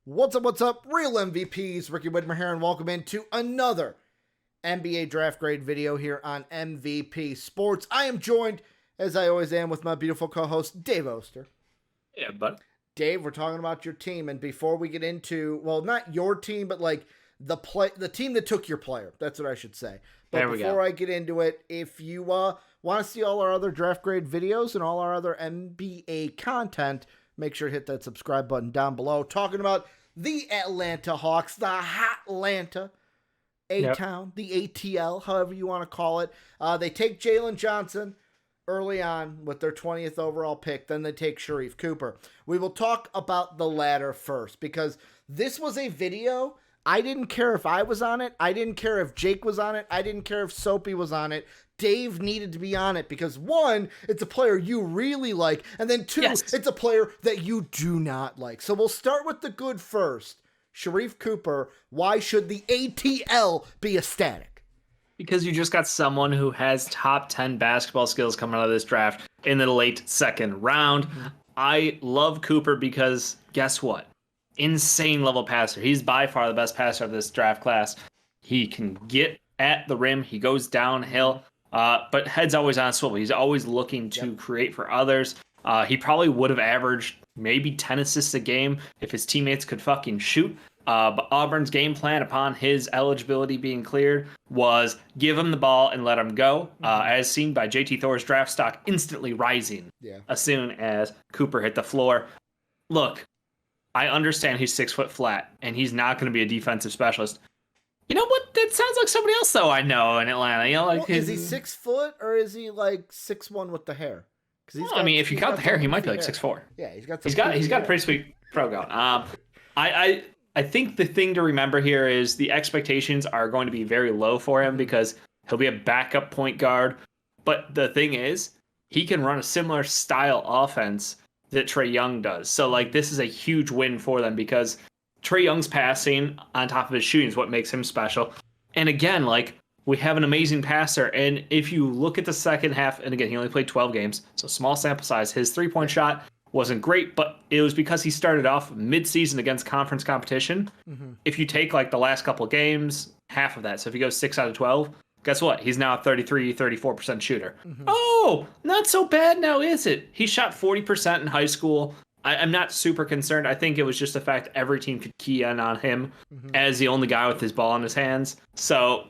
What's up, real MVPs? Ricky Widmer here, and welcome into another NBA draft grade video here on MVP Sports. I am joined, as I always am, with my beautiful co-host, Dave Oster. Yeah, bud. Dave, we're talking about your team, and before we get into, well, not your team, but like the team that took your player. That's what I should say. But before I get into it, if you want to see all our other draft grade videos and all our other NBA content, make sure to hit that subscribe button down below. Talking about the Atlanta Hawks, the Hotlanta A-Town, the ATL, however you want to call it. They take Jalen Johnson early on with their 20th overall pick. Then they take Sharife Cooper. We will talk about the latter first because this was a video. I didn't care if I was on it. I didn't care if Jake was on it. I didn't care if Soapy was on it. Dave needed to be on it because, one, it's a player you really like, and then two, It's a player that you do not like. So we'll start with the good first. Sharife Cooper, why should the ATL be ecstatic? Because you just got someone who has top 10 basketball skills coming out of this draft in the late second round. Mm-hmm. I love Cooper because, guess what? Insane level passer. He's by far the best passer of this draft class. He can get at the rim. He goes downhill. But head's always on a swivel. He's always looking to create for others. He probably would have averaged maybe 10 assists a game if his teammates could fucking shoot. But Auburn's game plan upon his eligibility being cleared was give him the ball and let him go, as seen by JT Thor's draft stock instantly rising as soon as Cooper hit the floor. Look, I understand he's 6 foot flat and he's not going to be a defensive specialist. You know what? That sounds like somebody else, though, I know in Atlanta. You know, like is he 6 foot or is he like 6'1" with the hair? I mean, if you count the hair, he might be like 6'4". Yeah, he's got a pretty sweet pro going. I think the thing to remember here is the expectations are going to be very low for him because he'll be a backup point guard. But the thing is, he can run a similar style offense that Trae Young does. So, like, this is a huge win for them because Trae Young's passing on top of his shooting is what makes him special. And again, like, we have an amazing passer. And if you look at the second half, and again, he only played 12 games, so small sample size. His three-point shot wasn't great, but it was because he started off mid-season against conference competition. Mm-hmm. If you take, like, the last couple of games, half of that. So if he goes 6 out of 12, guess what? He's now a 34% shooter. Mm-hmm. Oh, not so bad now, is it? He shot 40% in high school. I'm not super concerned. I think it was just the fact every team could key in on him as the only guy with his ball in his hands. So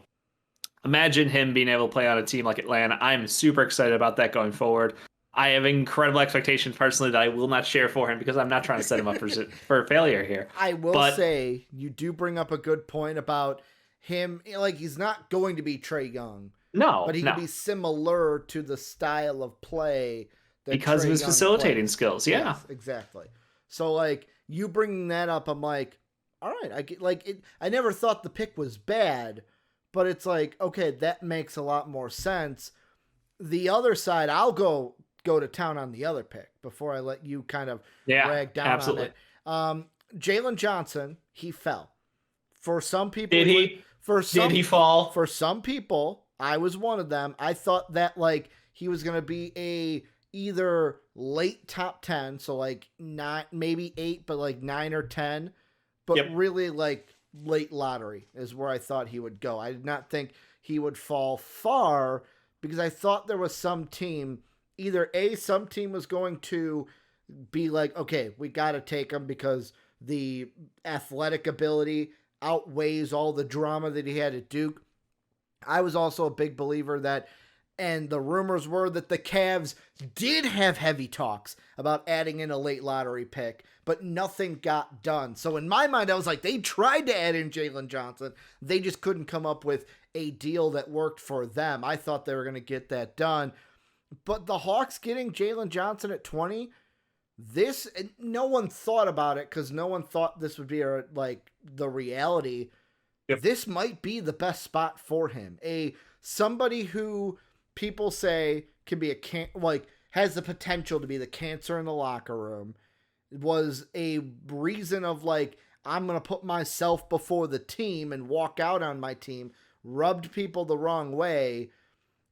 imagine him being able to play on a team like Atlanta. I'm super excited about that going forward. I have incredible expectations personally that I will not share for him because I'm not trying to set him up for failure here. I will say you do bring up a good point about him. Like, he's not going to be Trae Young. No, but he can be similar to the style of play because of his facilitating skills. Yeah, yes, exactly. So, like, you bringing that up, I'm like, all right, I get, like, it. I never thought the pick was bad, but it's like, okay, that makes a lot more sense. The other side, I'll go to town on the other pick before I let you kind of drag down on it. Jalen Johnson, he fell. For some people, did he fall? For some people, I was one of them. I thought that, like, he was going to be either late top 10, so like not maybe 8, but like 9 or 10, but really like late lottery is where I thought he would go. I did not think he would fall far because I thought there was some team, some team was going to be like, okay, we got to take him because the athletic ability outweighs all the drama that he had at Duke. I was also a big believer that, and the rumors were that the Cavs did have heavy talks about adding in a late lottery pick, but nothing got done. So in my mind, I was like, they tried to add in Jalen Johnson. They just couldn't come up with a deal that worked for them. I thought they were going to get that done. But the Hawks getting Jalen Johnson at 20, no one thought about it because no one thought this would be the reality. Yep. This might be the best spot for him. Somebody who people say can be has the potential to be the cancer in the locker room, was a reason of like, I'm going to put myself before the team and walk out on my team, rubbed people the wrong way.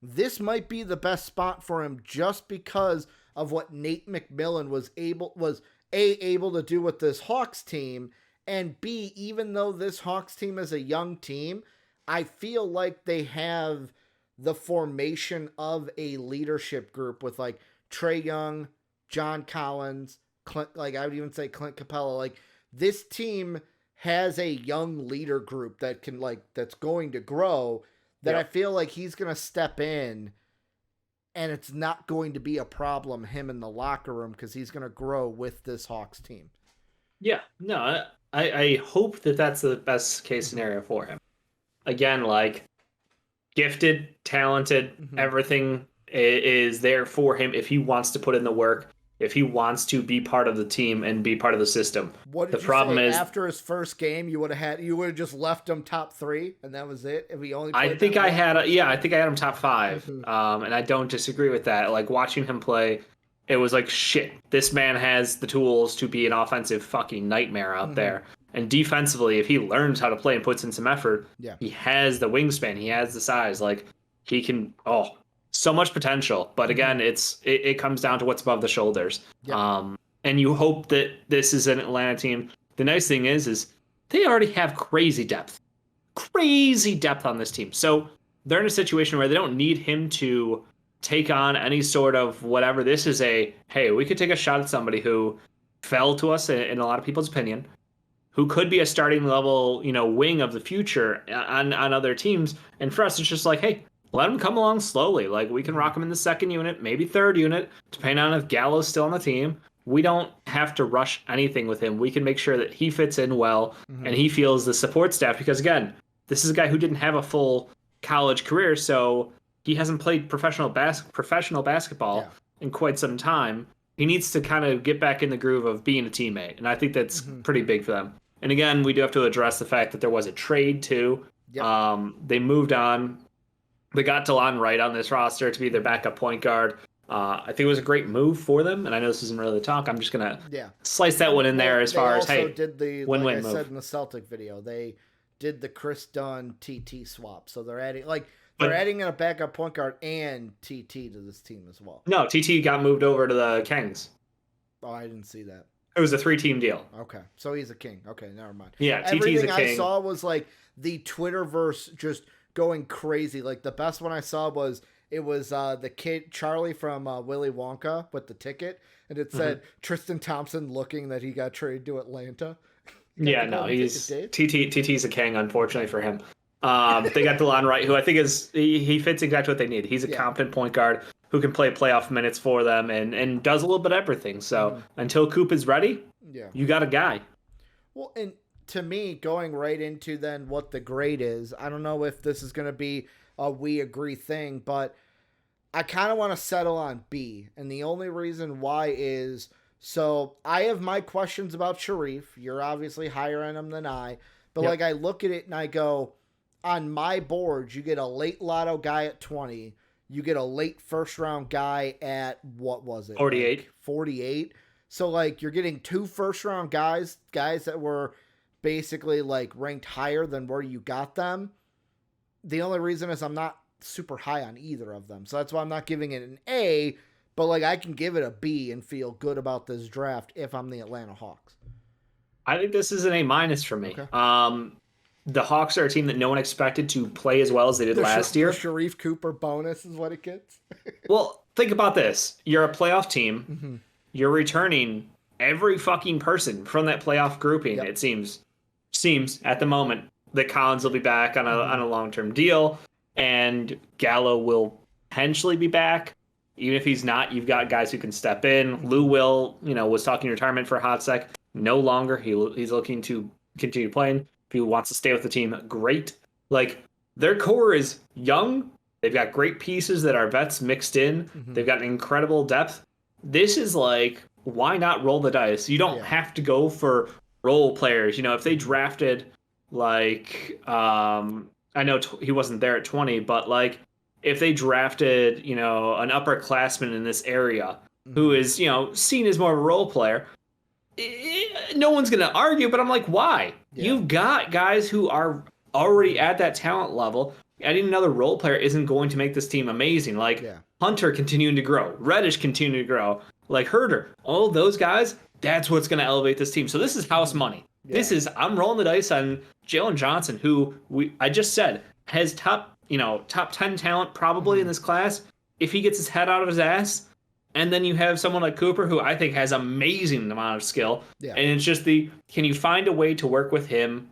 This might be the best spot for him just because of what Nate McMillan was able to do with this Hawks team, And B, even though this Hawks team is a young team, I feel like they have the formation of a leadership group with like Trae Young, John Collins, Clint, like I would even say Clint Capella. Like this team has a young leader group that can like that's going to grow. That I feel like he's going to step in, and it's not going to be a problem him in the locker room because he's going to grow with this Hawks team. Yeah, no, I hope that that's the best case scenario for him. Again, like gifted, talented, everything is there for him if he wants to put in the work, if he wants to be part of the team and be part of the system. What did the problem say? is After his first game, you would have just left him top 3, and that was it. If he only, I think I had him top 5, and I don't disagree with that. Like watching him play, it was like shit. This man has the tools to be an offensive fucking nightmare out there. And defensively, if he learns how to play and puts in some effort, he has the wingspan, he has the size. Like he can, so much potential. But again, it comes down to what's above the shoulders. And you hope that this is an Atlanta team. The nice thing is they already have crazy depth on this team. So they're in a situation where they don't need him to take on any sort of whatever. This is hey, we could take a shot at somebody who fell to us in a lot of people's opinion, who could be a starting level, wing of the future on other teams. And for us, it's just like, hey, let him come along slowly. Like we can rock him in the second unit, maybe third unit, depending on if Gallo's still on the team. We don't have to rush anything with him. We can make sure that he fits in well and he feels the support staff. Because again, this is a guy who didn't have a full college career, so he hasn't played professional basketball in quite some time. He needs to kind of get back in the groove of being a teammate, and I think that's pretty big for them. And again, we do have to address the fact that there was a trade too. They moved on. They got Delon Wright on this roster to be their backup point guard. I think it was a great move for them, and I know this isn't really the talk. I'm just gonna slice that one in there as far as did the win-win like I move. said in the Celtic video, they did the Chris Dunn TT swap, so they're adding in a backup point guard and TT to this team as well. No, TT got moved over to the Kings. Oh, I didn't see that. It was a 3-team deal. Okay, so he's a king. Okay, never mind. Yeah, TT's everything a king. I saw was like the Twitterverse just going crazy. Like the best one I saw was the kid Charlie from Willy Wonka with the ticket, and it said Tristan Thompson looking that he got traded to Atlanta. Yeah, no, he's TT's a king, unfortunately for him. They got Delon Wright, who I think he fits exactly what they need. He's a competent point guard who can play playoff minutes for them and does a little bit of everything. So until Coop is ready, you got a guy. Well, and to me, going right into then what the grade is, I don't know if this is going to be a we agree thing, but I kind of want to settle on B. And the only reason why is, so I have my questions about Sharif. You're obviously higher on him than I. But like I look at it and I go, on my board, you get a late lotto guy at 20. You get a late first round guy at, what was it? 48. Like 48. So like you're getting 2 first round guys that were basically like ranked higher than where you got them. The only reason is I'm not super high on either of them. So that's why I'm not giving it an A, but like I can give it a B and feel good about this draft if I'm the Atlanta Hawks. I think this is an A- for me. Okay. The Hawks are a team that no one expected to play as well as they did last year. The Sharif Cooper bonus is what it gets. Well, think about this. You're a playoff team. You're returning every fucking person from that playoff grouping, it seems at the moment that Collins will be back on a long-term deal, and Gallo will potentially be back. Even if he's not, you've got guys who can step in. Lou Will, was talking retirement for a hot sec. No longer. He's looking to continue playing. If he wants to stay with the team, great. Like, their core is young. They've got great pieces that are vets mixed in. They've got an incredible depth. This is like, why not roll the dice? You don't have to go for role players. If they drafted, like, I know he wasn't there at 20, but, like, if they drafted, an upperclassman in this area who is, seen as more of a role player, no one's going to argue, but I'm like, why? You've got guys who are already at that talent level. Adding another role player isn't going to make this team amazing. Like, Hunter continuing to grow, Reddish continuing to grow, like Herder, all those guys, that's what's going to elevate this team. So this is house money. I'm rolling the dice on Jalen Johnson, who I just said has top 10 talent probably in this class if he gets his head out of his ass. And then you have someone like Cooper, who I think has amazing amount of skill. Yeah. And it's just can you find a way to work with him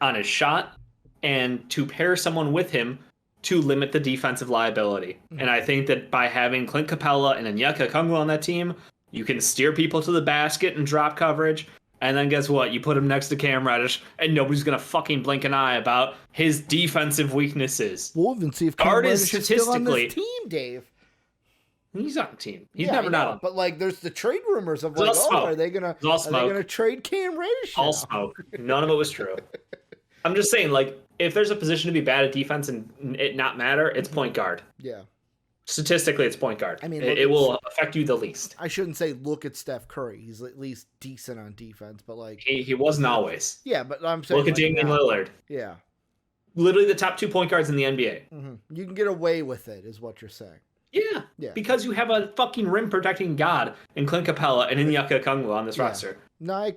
on his shot and to pair someone with him to limit the defensive liability? Mm-hmm. And I think that by having Clint Capella and Onyeka Okongwu on that team, you can steer people to the basket and drop coverage. And then guess what? You put him next to Cam Reddish, and nobody's going to fucking blink an eye about his defensive weaknesses. We'll even see if Cam Reddish is still on this team, Dave. He's on the team. He's never not on. But like, there's the trade rumors of like, are they gonna trade Cam Reddish? All smoke. None of it was true. I'm just saying, like, if there's a position to be bad at defense and it not matter, it's point guard. Yeah. Statistically, it's point guard. I mean, it will affect you the least. I shouldn't say look at Steph Curry. He's at least decent on defense, but like he wasn't always. Yeah, but I'm saying look at Damian Lillard. Yeah. Literally the top 2 point guards in the NBA. Mm-hmm. You can get away with it, is what you're saying. Yeah, because you have a fucking rim protecting god in Clint Capella and Onyeka Okongwu on this roster. No, I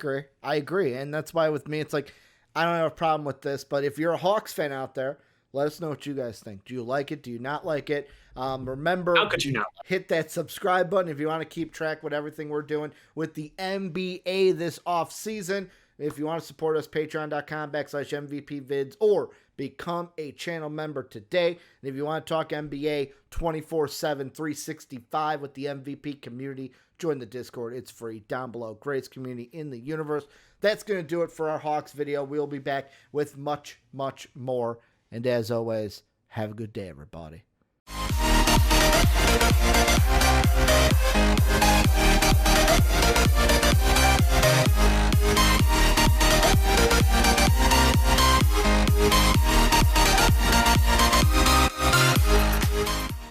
agree. And that's why with me, it's like, I don't have a problem with this, but if you're a Hawks fan out there, let us know what you guys think. Do you like it? Do you not like it? Remember, how could you not hit that subscribe button if you want to keep track with everything we're doing with the NBA this off season. If you want to support us, patreon.com/MVPvids or become a channel member today. And if you want to talk NBA 24/7, 365 with the MVP community, join the Discord. It's free down below. Greatest community in the universe. That's going to do it for our Hawks video. We'll be back with much, much more. And as always, have a good day, everybody.